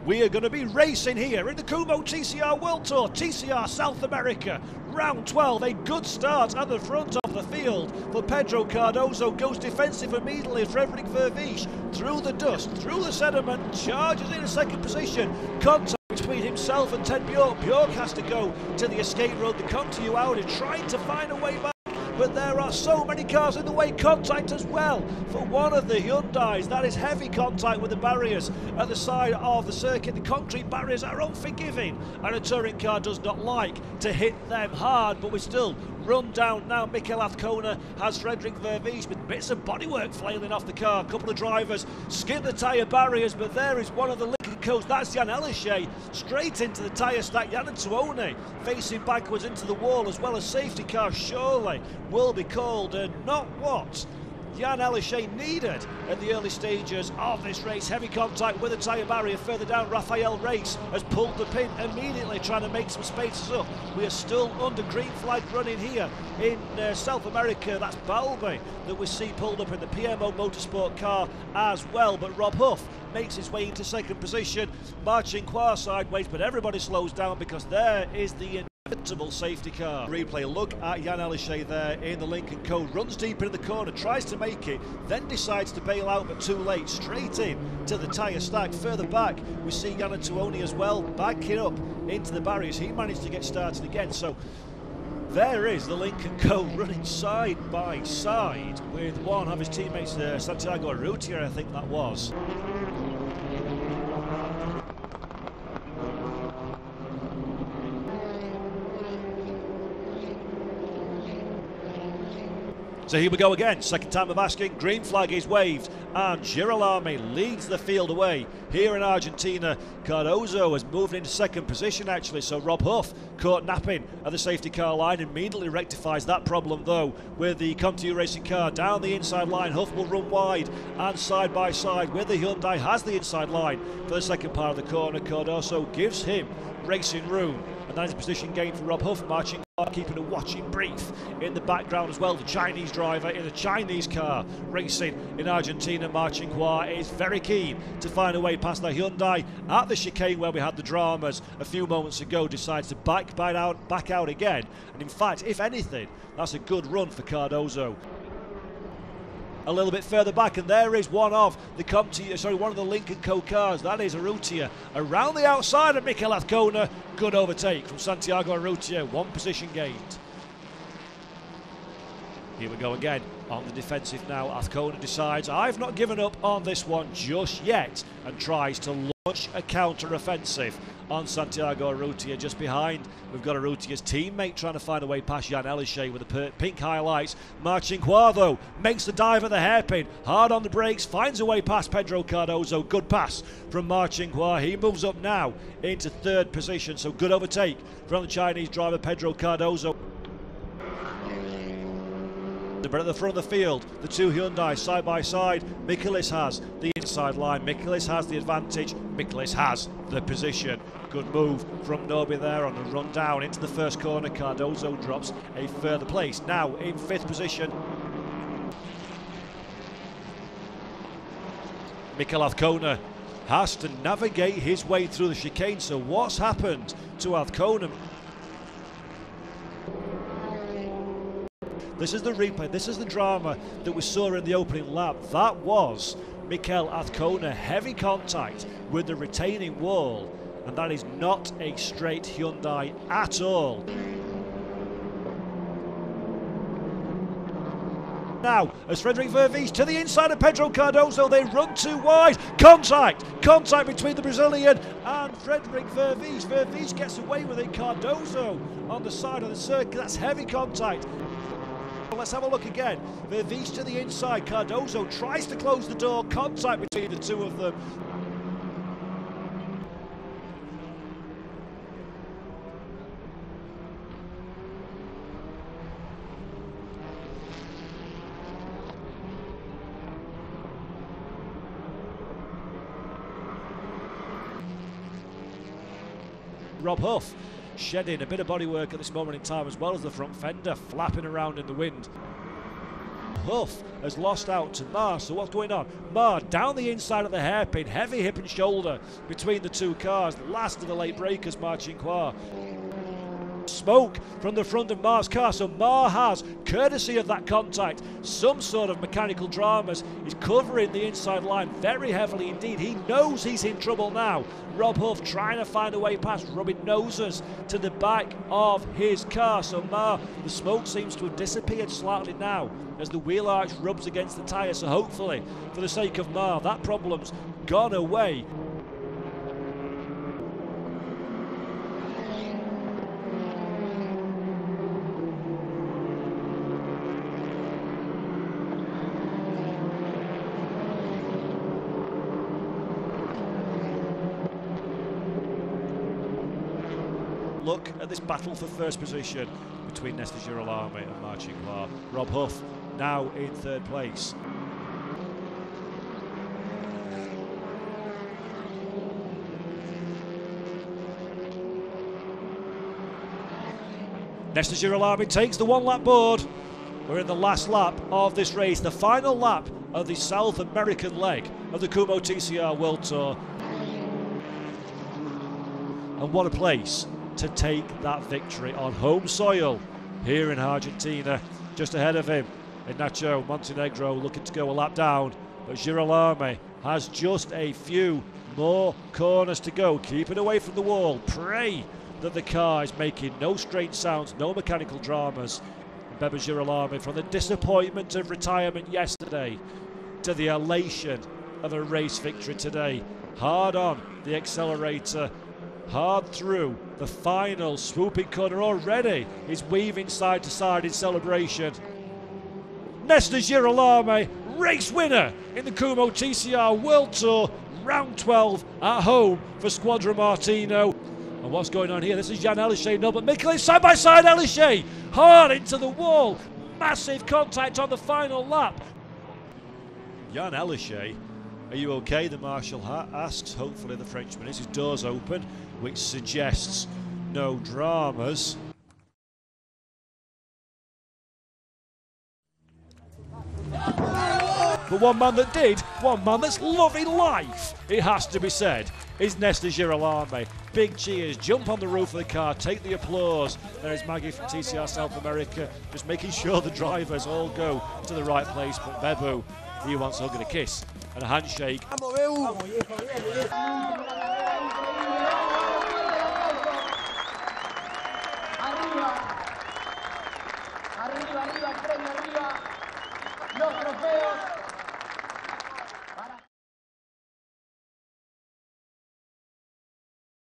We are going to be racing here in the Kumho TCR World Tour, TCR South America, round 12. A good start at the front of the field for Pedro Cardoso. Goes defensive immediately. Frederik Verwijs through the dust, through the sediment, charges in a second position. Contact between himself and Ted Bjork. Bjork has to go to the escape road. The Conti Audi trying to find a way back. But there are so many cars in the way. Contact as well for one of the Hyundais. That is heavy contact with the barriers at the side of the circuit. The concrete barriers are unforgiving, and a touring car does not like to hit them hard. But we still run down now. Mikel Azcona has Frederik Verwijs with bits of bodywork flailing off the car. A couple of drivers skip the tyre barriers, but there is one of the Lincoln Co's. That's Jan Elysée straight into the tyre stack. Jan Antuone facing backwards into the wall, as well as safety car surely will be called, and not what Jan Elysée needed at the early stages of this race. Heavy contact with a tyre barrier further down. Rafael Reis has pulled the pin immediately, trying to make some spaces up. We are still under green flag running here in South America. That's Balbi that we see pulled up in the PMO Motorsport car as well. But Rob Huff makes his way into second position, marching Qua sideways, but everybody slows down because there is the inevitable safety car. Replay, look at Jan Elysée there in the Lincoln Co. Runs deep in the corner, tries to make it, then decides to bail out, but too late. Straight in to the tyre stack. Further back, we see Jan Antuone as well, backing up into the barriers. He managed to get started again. So there is the Lincoln Co. running side by side with one of his teammates, Santiago Urrutia, I think that was. So here we go again, second time of asking, green flag is waved, and Girolami leads the field away. Here in Argentina, Cardoso has moved into second position actually, so Rob Huff caught napping at the safety car line, immediately rectifies that problem though with the Conti Racing car down the inside line. Huff will run wide and side by side with the Hyundai, has the inside line for the second part of the corner. Cardoso gives him racing room, and that is a position gain for Rob Huff, marching keeping a watching brief in the background as well. The Chinese driver in the Chinese car racing in Argentina, marching Qua, is very keen to find a way past the Hyundai at the chicane where we had the dramas a few moments ago. Decides to back out again, and in fact, if anything, that's a good run for Cardoso. A little bit further back, and there is one of the Lincoln Co cars. That is Urrutia around the outside of Mikel Azcona. Good overtake from Santiago Urrutia. One position gained. Here we go again on the defensive now. Azcona decides, I've not given up on this one just yet, and tries to launch a counter-offensive on Santiago Urrutia. Just behind, we've got Urrutia's teammate trying to find a way past Jan Elysée with the pink highlights. Marcin Qua though makes the dive at the hairpin, hard on the brakes, finds a way past Pedro Cardoso. Good pass from Marcin Qua. He moves up now into third position, so good overtake from the Chinese driver Pedro Cardoso. But at the front of the field, the two Hyundai side by side. Mikulis has the inside line. Mikulis has the advantage. Mikulis has the position. Good move from Nobi there on the run down into the first corner. Cardoso drops a further place. Now in fifth position. Mikel Azcona has to navigate his way through the chicane. So what's happened to Azcona? This is the replay, this is the drama that we saw in the opening lap. That was Mikel Azcona, heavy contact with the retaining wall, and that is not a straight Hyundai at all. Now, as Frederik Verwijs to the inside of Pedro Cardoso, they run too wide. Contact between the Brazilian and Frederik Verwijs. Verwijs gets away with it. Cardoso on the side of the circuit, that's heavy contact. Let's have a look again. Verwijs to the inside. Cardoso tries to close the door. Contact between the two of them. Rob Huff shedding a bit of bodywork at this moment in time, as well as the front fender flapping around in the wind. Huff has lost out to Marr. So what's going on? Marr down the inside of the hairpin, heavy hip and shoulder between the two cars. Last of the late breakers, Marcinkoir. Smoke from the front of Marr's car, so Marr has, courtesy of that contact, some sort of mechanical dramas. He's covering the inside line very heavily indeed. He knows he's in trouble now. Rob Huff trying to find a way past, rubbing noses to the back of his car. So Marr, the smoke seems to have disappeared slightly now as the wheel arch rubs against the tyre. So hopefully, for the sake of Marr, that problem's gone away. Look at this battle for first position between Nesta Girolami and Marcinkoir. Rob Huff now in third place. Nesta Girolami takes the one-lap board. We're in the last lap of this race, the final lap of the South American leg of the Kumho TCR World Tour. And what a place to take that victory on home soil here in Argentina. Just ahead of him, Ignacio Montenegro looking to go a lap down, but Girolami has just a few more corners to go. Keep it away from the wall. Pray that the car is making no strange sounds, no mechanical dramas. Beba Girolami, from the disappointment of retirement yesterday to the elation of a race victory today. Hard on the accelerator, hard through the final swooping corner. Already he's weaving side to side in celebration. Nesta Girolami, race winner in the Kumho TCR World Tour, round 12 at home for Squadra Martino. And what's going on here? This is Jan Elishay, no, but Michele side by side. Elishay hard into the wall, massive contact on the final lap. Jan Elishay, are you okay? The marshal asks. Hopefully the Frenchman is. His door's open, which suggests no dramas. But one man that did, one man that's loving life, it has to be said, is Nesta Girolami. Big cheers, jump on the roof of the car, take the applause. There is Maggie from TCR South America, just making sure the drivers all go to the right place. But Bebu, he wants a hug and a kiss and a handshake.